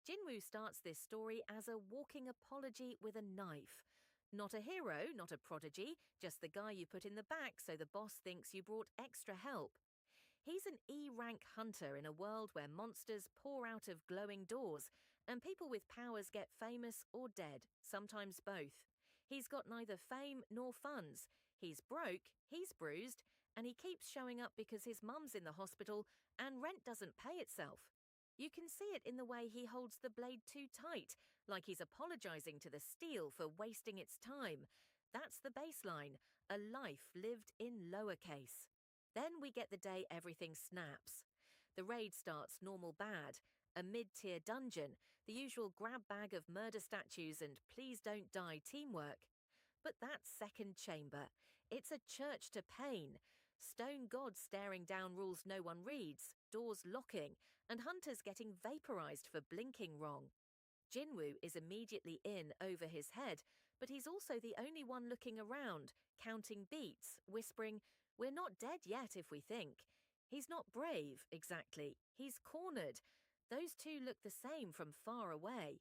Jinwoo starts this story as a walking apology with a knife. Not a hero, not a prodigy, just the guy you put in the back so the boss thinks you brought extra help. He's an E-rank hunter in a world where monsters pour out of glowing doors, and people with powers get famous or dead, sometimes both. He's got neither fame nor funds. He's broke, he's bruised, and he keeps showing up because his mum's in the hospital and rent doesn't pay itself. You can see it in the way he holds the blade too tight, like he's apologizing to the steel for wasting its time. That's the baseline, a life lived in lowercase. Then we get the day everything snaps. The raid starts normal bad, a mid-tier dungeon, the usual grab bag of murder statues and please don't die teamwork. But that second chamber, it's a church to pain. Stone gods staring down rules no one reads, doors locking, and hunters getting vaporized for blinking wrong. Jinwoo is immediately in over his head, but he's also the only one looking around, counting beats, whispering, "We're not dead yet if we think." He's not brave, exactly. He's cornered. Those two look the same from far away.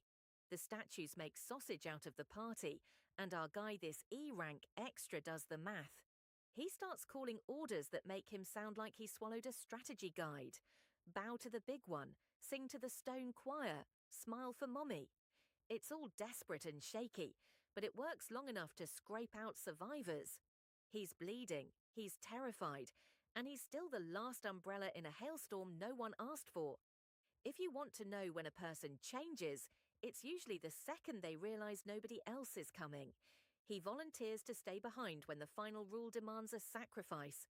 The statues make sausage out of the party, and our guy, this E-rank extra, does the math. He starts calling orders that make him sound like he swallowed a strategy guide. Bow to the big one, sing to the stone choir, smile for mommy. It's all desperate and shaky, but it works long enough to scrape out survivors. He's bleeding, he's terrified, and he's still the last umbrella in a hailstorm no one asked for. If you want to know when a person changes, it's usually the second they realize nobody else is coming. He volunteers to stay behind when the final rule demands a sacrifice.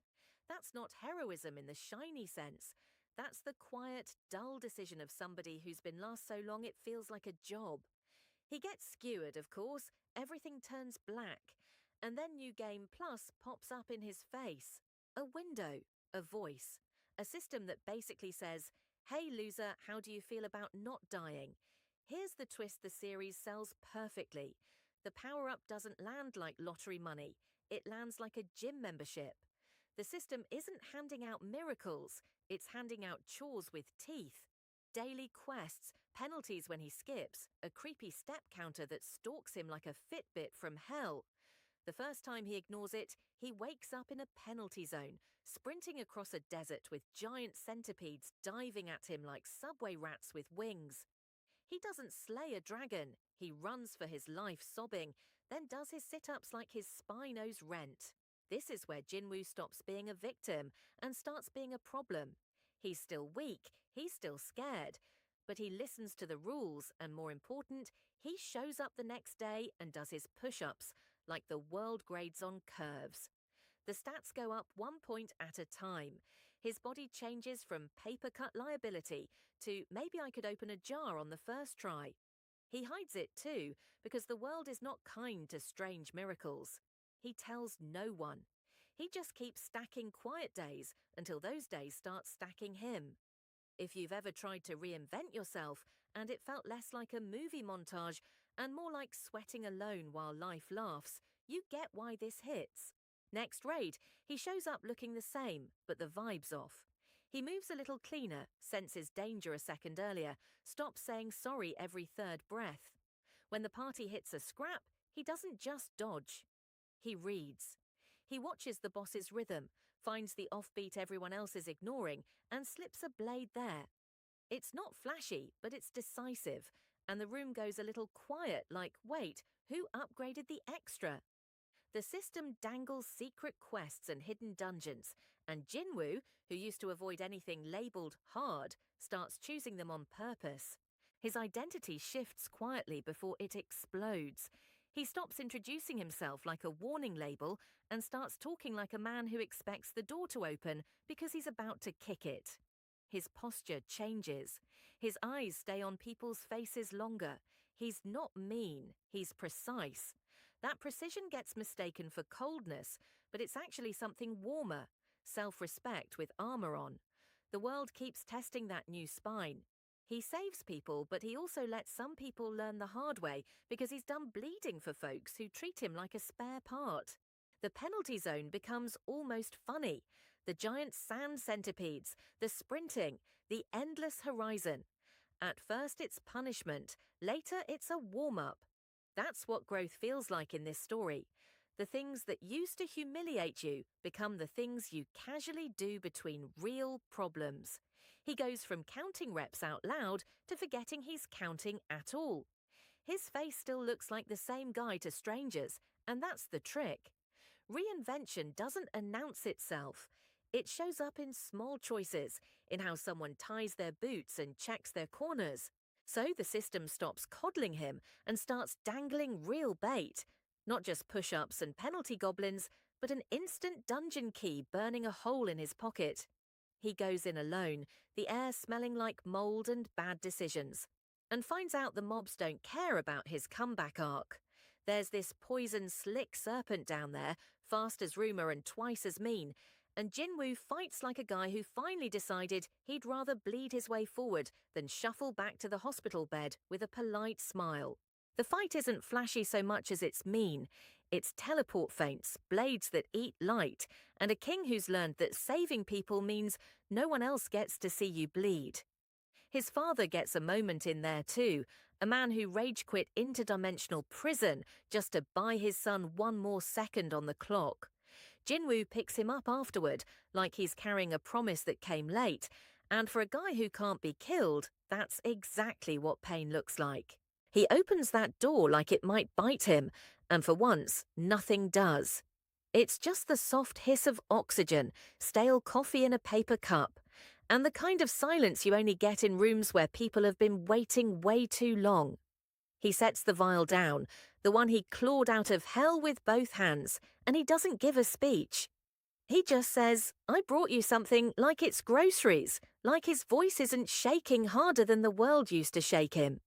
That's not heroism in the shiny sense. That's the quiet, dull decision of somebody who's been lost so long it feels like a job. He gets skewered, of course, everything turns black, and then New Game Plus pops up in his face. A window, a voice, a system that basically says, "Hey loser, how do you feel about not dying?" Here's the twist the series sells perfectly. The power-up doesn't land like lottery money, it lands like a gym membership. The system isn't handing out miracles, it's handing out chores with teeth. Daily quests, penalties when he skips, a creepy step counter that stalks him like a Fitbit from hell. The first time he ignores it, he wakes up in a penalty zone, sprinting across a desert with giant centipedes diving at him like subway rats with wings. He doesn't slay a dragon, he runs for his life sobbing, then does his sit-ups like his spine owes rent. This is where Jinwoo stops being a victim and starts being a problem. He's still weak, he's still scared, but he listens to the rules and, more important, he shows up the next day and does his push-ups like the world grades on curves. The stats go up 1 point at a time. His body changes from paper-cut liability to maybe I could open a jar on the first try. He hides it too, because the world is not kind to strange miracles. He tells no one. He just keeps stacking quiet days until those days start stacking him. If you've ever tried to reinvent yourself and it felt less like a movie montage and more like sweating alone while life laughs, you get why this hits. Next raid, he shows up looking the same, but the vibe's off. He moves a little cleaner, senses danger a second earlier, stops saying sorry every third breath. When the party hits a scrap, he doesn't just dodge. He reads. He watches the boss's rhythm, finds the offbeat everyone else is ignoring, and slips a blade there. It's not flashy, but it's decisive, and the room goes a little quiet like, wait, who upgraded the extra? The system dangles secret quests and hidden dungeons, and Jinwoo, who used to avoid anything labelled hard, starts choosing them on purpose. His identity shifts quietly before it explodes. He stops introducing himself like a warning label and starts talking like a man who expects the door to open because he's about to kick it. His posture changes. His eyes stay on people's faces longer. He's not mean, he's precise. That precision gets mistaken for coldness, but it's actually something warmer, self-respect with armor on. The world keeps testing that new spine. He saves people, but he also lets some people learn the hard way because he's done bleeding for folks who treat him like a spare part. The penalty zone becomes almost funny. The giant sand centipedes, the sprinting, the endless horizon. At first it's punishment, later it's a warm-up. That's what growth feels like in this story. The things that used to humiliate you become the things you casually do between real problems. He goes from counting reps out loud to forgetting he's counting at all. His face still looks like the same guy to strangers, and that's the trick. Reinvention doesn't announce itself. It shows up in small choices, in how someone ties their boots and checks their corners. So the system stops coddling him and starts dangling real bait. Not just push-ups and penalty goblins, but an instant dungeon key burning a hole in his pocket. He goes in alone, the air smelling like mold and bad decisions, and finds out the mobs don't care about his comeback arc. There's this poison slick serpent down there, fast as rumour and twice as mean, and Jinwoo fights like a guy who finally decided he'd rather bleed his way forward than shuffle back to the hospital bed with a polite smile. The fight isn't flashy so much as it's mean. It's teleport feints, blades that eat light, and a king who's learned that saving people means no one else gets to see you bleed. His father gets a moment in there too, a man who rage quit interdimensional prison just to buy his son one more second on the clock. Jinwoo picks him up afterward, like he's carrying a promise that came late, and for a guy who can't be killed, that's exactly what pain looks like. He opens that door like it might bite him, and for once, nothing does. It's just the soft hiss of oxygen, stale coffee in a paper cup, and the kind of silence you only get in rooms where people have been waiting way too long. He sets the vial down, the one he clawed out of hell with both hands, and he doesn't give a speech. He just says, "I brought you something," like it's groceries, like his voice isn't shaking harder than the world used to shake him.